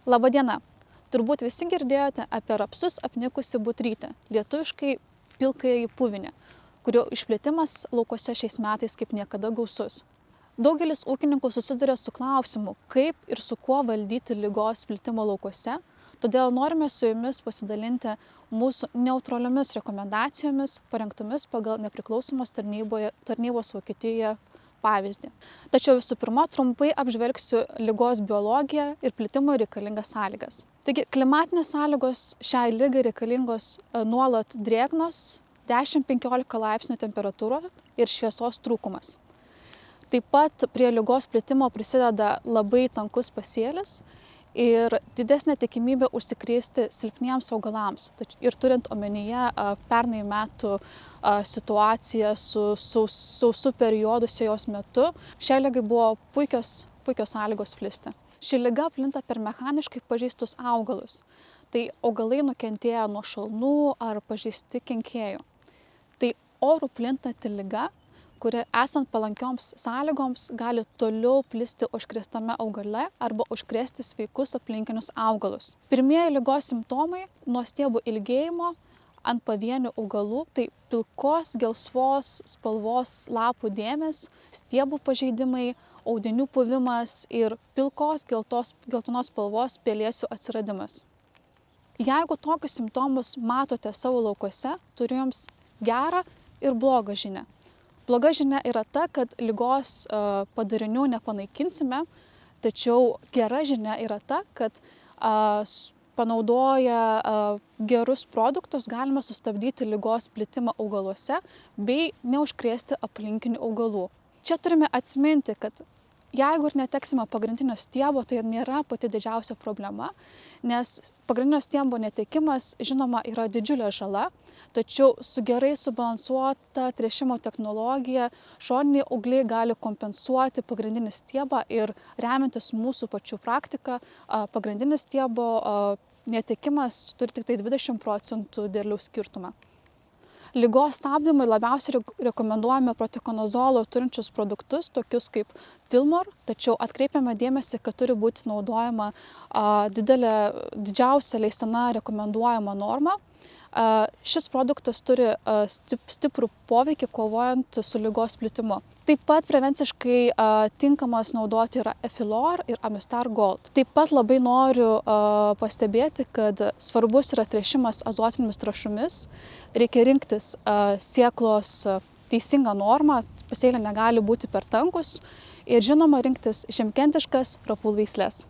Labadiena! Turbūt visi girdėjote apie rapsus apnikusį butrytę, lietuviškai pilkąjį puvinį, kurio išplėtimas laukuose šiais metais kaip niekada gausus. Daugelis ūkininkų susiduria su klausimu, kaip ir su kuo valdyti ligos plitimo laukuose, todėl norime su jumis pasidalinti mūsų neutraliomis rekomendacijomis, parengtomis pagal nepriklausomos tarnybos Vokietijoje pavyzdį. Tačiau visų pirma, trumpai apžvelgsiu ligos biologiją ir plitimui reikalingas sąlygas. Taigi, klimatinės sąlygos šiai ligai reikalingos nuolat drėgnos, 10–15 laipsnių temperatūra ir šviesos trūkumas. Taip pat prie ligos plitimo prisideda labai tankus pasėlis ir didesnė tikimybė užsikrėsti silpniems augalams. Ir turint omenyje pernai metų situaciją su sausu periodu sėjos metu, šiai ligai buvo puikios sąlygos plisti. Ši liga plinta per mechaniškai pažeistus augalus. Tai augalai nukentėję nuo šalnų ar pažeisti kenkėjų. Tai orų plintanti liga, kuri esant palankioms sąlygoms gali toliau plisti užkrėstame augale arba užkrėsti sveikus aplinkinius augalus. Pirmieji ligos simptomai nuo stiebų ilgėjimo ant pavienių augalų, tai pilkos gelsvos spalvos lapų dėmės, stiebų pažeidimai, audinių puvimas ir pilkos geltonos spalvos pelėsių atsiradimas. Jeigu tokius simptomus matote savo laukuose, turiu jums gerą ir blogą žinią. Bloga žinia yra ta, kad ligos padarinių nepanaikinsime, tačiau gera žinia yra ta, kad panaudoję gerus produktus galima sustabdyti ligos plitimą augaluose bei neužkrėsti aplinkinių augalų. Čia turime atsiminti, kad jeigu ir neteksime pagrindinio stiebo, tai nėra pati didžiausia problema, nes pagrindinio stiebo netekimas, žinoma, yra didžiulė žala, tačiau su gerai subalansuota tręšimo technologija šoniniai augliai gali kompensuoti pagrindinį stiebą ir remiantis mūsų pačių praktika, pagrindinis stiebo netekimas turi tik tai 20% derliaus skirtumą. Ligos stabdymui labiausiai rekomenduojame protekonazolo turinčius produktus, tokius kaip Tilmor, tačiau atkreipiame dėmesį, kad turi būti naudojama didžiausia leistina rekomenduojama norma. Šis produktas turi stiprų poveikį kovojant su ligos plitimu. Taip pat prevenciškai tinkamas naudoti yra Efilor ir Amistar Gold. Taip pat labai noriu pastebėti, kad svarbus yra tręšimas azotinėmis trąšomis. Reikia rinktis sėklos teisingą normą, pasėliai negali būti per tankus ir žinoma rinktis žemkentiškas rapų veisles.